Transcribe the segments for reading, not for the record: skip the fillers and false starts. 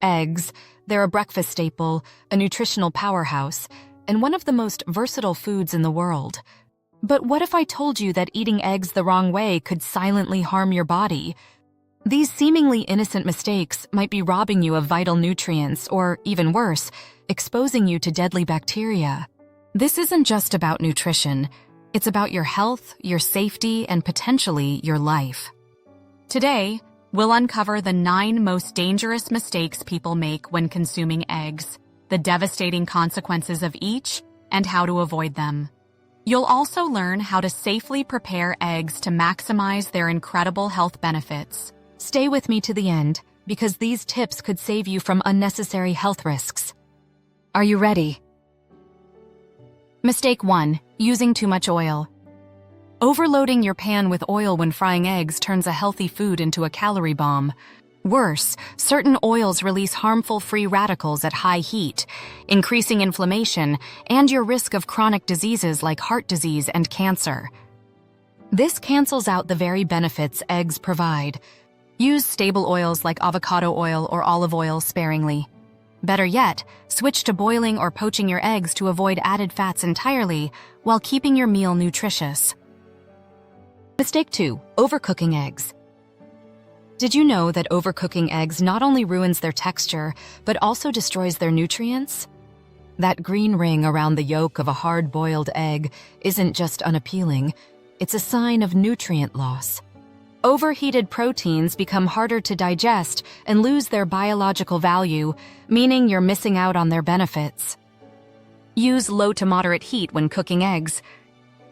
Eggs, they're a breakfast staple, a nutritional powerhouse, and one of the most versatile foods in the world. But what if I told you that eating eggs the wrong way could silently harm your body? These seemingly innocent mistakes might be robbing you of vital nutrients or, even worse, exposing you to deadly bacteria. This isn't just about nutrition. It's about your health, your safety, and potentially your life. Today, we'll uncover the 9 most dangerous mistakes people make when consuming eggs, the devastating consequences of each, and how to avoid them. You'll also learn how to safely prepare eggs to maximize their incredible health benefits. Stay with me to the end, because these tips could save you from unnecessary health risks. Are you ready? Mistake 1. Using too much oil. Overloading your pan with oil when frying eggs turns a healthy food into a calorie bomb. Worse, certain oils release harmful free radicals at high heat, increasing inflammation and your risk of chronic diseases like heart disease and cancer. This cancels out the very benefits eggs provide. Use stable oils like avocado oil or olive oil sparingly. Better yet, switch to boiling or poaching your eggs to avoid added fats entirely while keeping your meal nutritious. Mistake 2. Overcooking eggs. Did you know that overcooking eggs not only ruins their texture, but also destroys their nutrients? That green ring around the yolk of a hard-boiled egg isn't just unappealing, it's a sign of nutrient loss. Overheated proteins become harder to digest and lose their biological value, meaning you're missing out on their benefits. Use low to moderate heat when cooking eggs.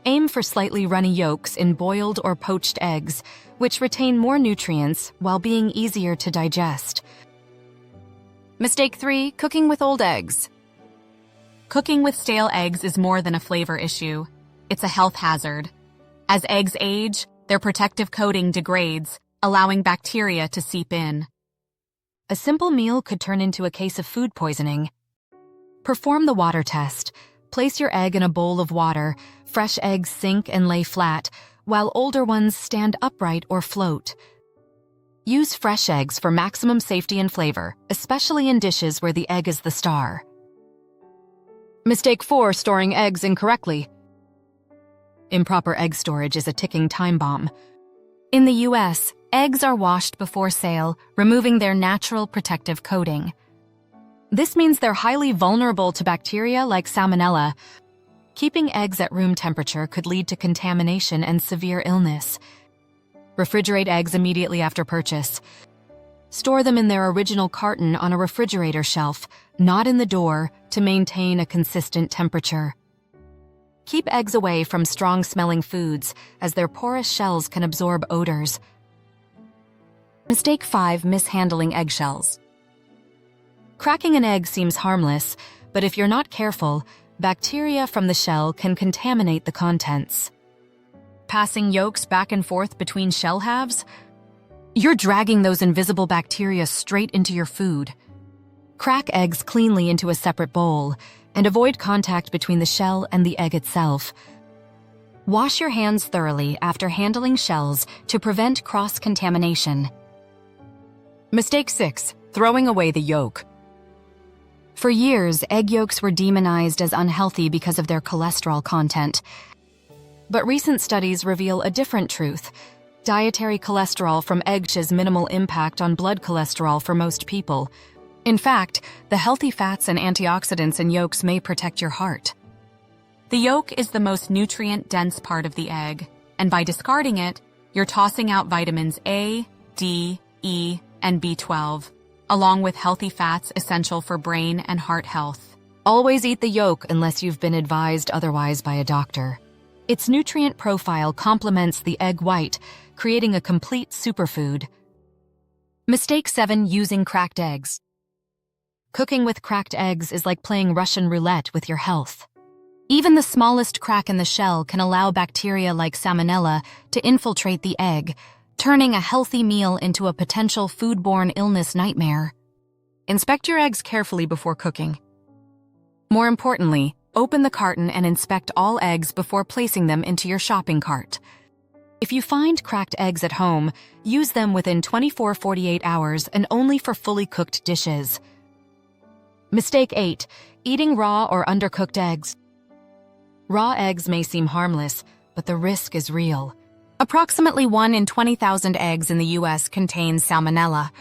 Aim for slightly runny yolks in boiled or poached eggs, which retain more nutrients while being easier to digest. Mistake 3. Cooking with old eggs. Cooking with stale eggs is more than a flavor issue. It's a health hazard. As eggs age, their protective coating degrades, allowing bacteria to seep in. A simple meal could turn into a case of food poisoning. Perform the water test. Place your egg in a bowl of water. Fresh eggs sink and lay flat, while older ones stand upright or float. Use fresh eggs for maximum safety and flavor, especially in dishes where the egg is the star. Mistake 4. Storing eggs incorrectly. Improper egg storage is a ticking time bomb. In the U.S., eggs are washed before sale, removing their natural protective coating. This means they're highly vulnerable to bacteria like salmonella. Keeping eggs at room temperature could lead to contamination and severe illness. Refrigerate eggs immediately after purchase. Store them in their original carton on a refrigerator shelf, not in the door, to maintain a consistent temperature. Keep eggs away from strong-smelling foods, as their porous shells can absorb odors. Mistake 5. Mishandling eggshells. Cracking an egg seems harmless, but if you're not careful, bacteria from the shell can contaminate the contents. Passing yolks back and forth between shell halves? You're dragging those invisible bacteria straight into your food. Crack eggs cleanly into a separate bowl, and avoid contact between the shell and the egg itself. Wash your hands thoroughly after handling shells to prevent cross-contamination. Mistake 6. Throwing away the yolk. For years, egg yolks were demonized as unhealthy because of their cholesterol content. But recent studies reveal a different truth. Dietary cholesterol from eggs has minimal impact on blood cholesterol for most people. In fact, the healthy fats and antioxidants in yolks may protect your heart. The yolk is the most nutrient-dense part of the egg, and by discarding it, you're tossing out vitamins A, D, E, and B12, along with healthy fats essential for brain and heart health. Always eat the yolk unless you've been advised otherwise by a doctor. Its nutrient profile complements the egg white, creating a complete superfood. Mistake 7. Using cracked eggs. Cooking with cracked eggs is like playing Russian roulette with your health. Even the smallest crack in the shell can allow bacteria like salmonella to infiltrate the egg, turning a healthy meal into a potential foodborne illness nightmare. Inspect your eggs carefully before cooking. More importantly, open the carton and inspect all eggs before placing them into your shopping cart. If you find cracked eggs at home, use them within 24-48 hours and only for fully cooked dishes. Mistake 8. Eating raw or undercooked eggs. Raw eggs may seem harmless, but the risk is real. Approximately 1 in 20,000 eggs in the U.S. contain salmonella.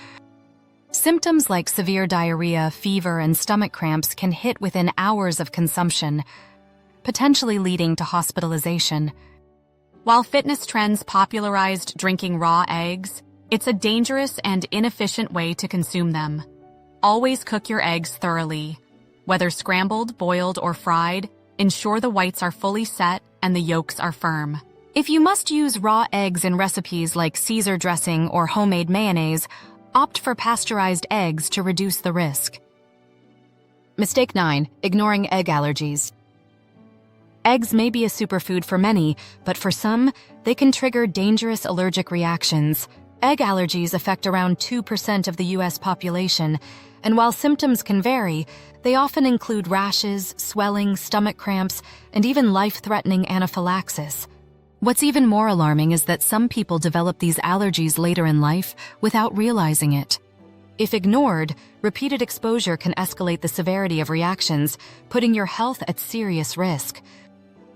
Symptoms like severe diarrhea, fever, and stomach cramps can hit within hours of consumption, potentially leading to hospitalization. While fitness trends popularized drinking raw eggs, it's a dangerous and inefficient way to consume them. Always cook your eggs thoroughly. Whether scrambled, boiled, or fried, ensure the whites are fully set and the yolks are firm. If you must use raw eggs in recipes like Caesar dressing or homemade mayonnaise, opt for pasteurized eggs to reduce the risk. Mistake 9. Ignoring egg allergies. Eggs may be a superfood for many, but for some, they can trigger dangerous allergic reactions. Egg allergies affect around 2% of the U.S. population, and while symptoms can vary, they often include rashes, swelling, stomach cramps, and even life-threatening anaphylaxis. What's even more alarming is that some people develop these allergies later in life without realizing it. If ignored, repeated exposure can escalate the severity of reactions, putting your health at serious risk.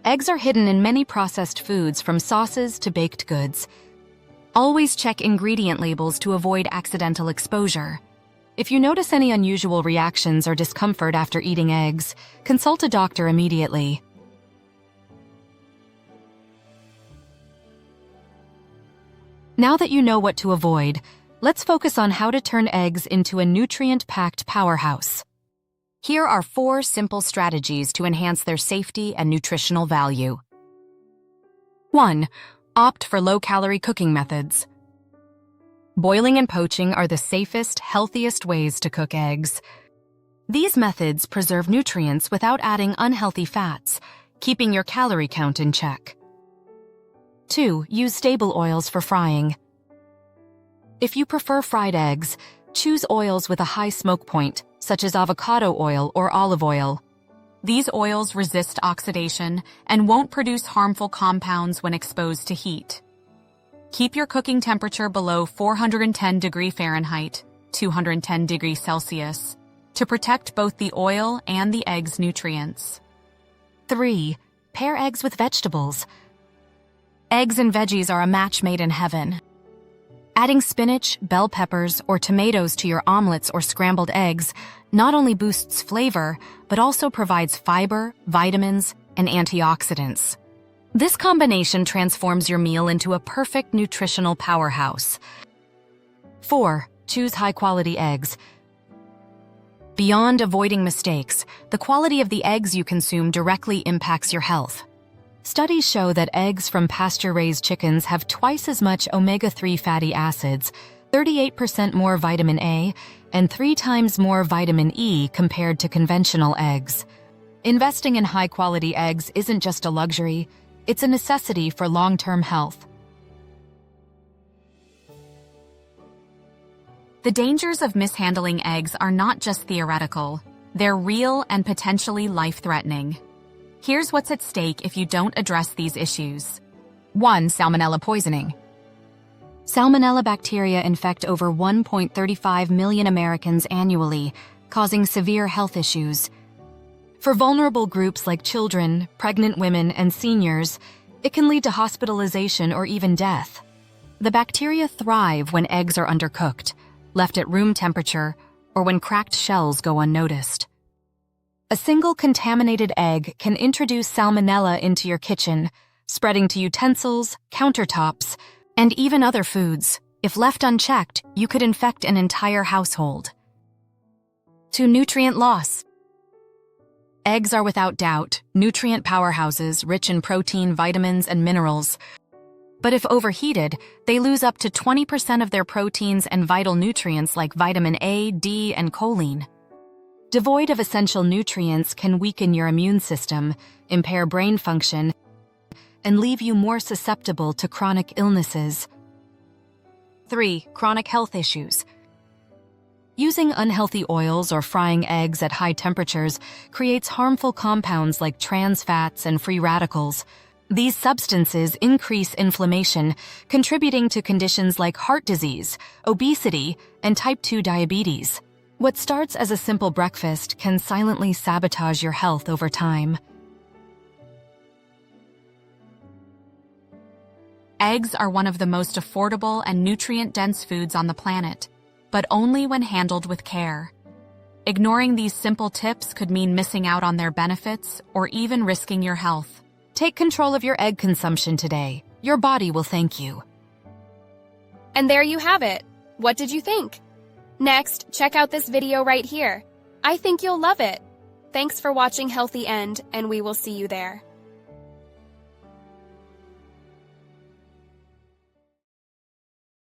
Eggs are hidden in many processed foods, from sauces to baked goods. Always check ingredient labels to avoid accidental exposure. If you notice any unusual reactions or discomfort after eating eggs, consult a doctor immediately. Now that you know what to avoid, let's focus on how to turn eggs into a nutrient-packed powerhouse. Here are 4 simple strategies to enhance their safety and nutritional value. 1. Opt for low-calorie cooking methods. Boiling and poaching are the safest, healthiest ways to cook eggs. These methods preserve nutrients without adding unhealthy fats, keeping your calorie count in check. 2. Use stable oils for frying. If you prefer fried eggs, choose oils with a high smoke point, such as avocado oil or olive oil. These oils resist oxidation and won't produce harmful compounds when exposed to heat. Keep your cooking temperature below 410 degrees Fahrenheit, 210 degrees Celsius, to protect both the oil and the egg's nutrients. 3. Pair eggs with vegetables. Eggs and veggies are a match made in heaven. Adding spinach, bell peppers, or tomatoes to your omelets or scrambled eggs not only boosts flavor, but also provides fiber, vitamins, and antioxidants. This combination transforms your meal into a perfect nutritional powerhouse. 4. Choose high-quality eggs. Beyond avoiding mistakes, the quality of the eggs you consume directly impacts your health. Studies show that eggs from pasture-raised chickens have twice as much omega-3 fatty acids, 38% more vitamin A, and 3 times more vitamin E compared to conventional eggs. Investing in high-quality eggs isn't just a luxury, it's a necessity for long-term health. The dangers of mishandling eggs are not just theoretical, they're real and potentially life-threatening. Here's what's at stake if you don't address these issues. 1. Salmonella poisoning. Salmonella bacteria infect over 1.35 million Americans annually, causing severe health issues. For vulnerable groups like children, pregnant women, and seniors, it can lead to hospitalization or even death. The bacteria thrive when eggs are undercooked, left at room temperature, or when cracked shells go unnoticed. A single contaminated egg can introduce salmonella into your kitchen, spreading to utensils, countertops, and even other foods. If left unchecked, you could infect an entire household. 2. Nutrient loss. Eggs are without doubt nutrient powerhouses rich in protein, vitamins, and minerals. But if overheated, they lose up to 20% of their proteins and vital nutrients like vitamin A, D, and choline. Devoid of essential nutrients can weaken your immune system, impair brain function, and leave you more susceptible to chronic illnesses. 3. Chronic health issues. Using unhealthy oils or frying eggs at high temperatures creates harmful compounds like trans fats and free radicals. These substances increase inflammation, contributing to conditions like heart disease, obesity, and type 2 diabetes. What starts as a simple breakfast can silently sabotage your health over time. Eggs are one of the most affordable and nutrient-dense foods on the planet, but only when handled with care. Ignoring these simple tips could mean missing out on their benefits or even risking your health. Take control of your egg consumption today. Your body will thank you. And there you have it. What did you think? Next, check out this video right here. I think you'll love it. Thanks for watching Healthy End, and we will see you there.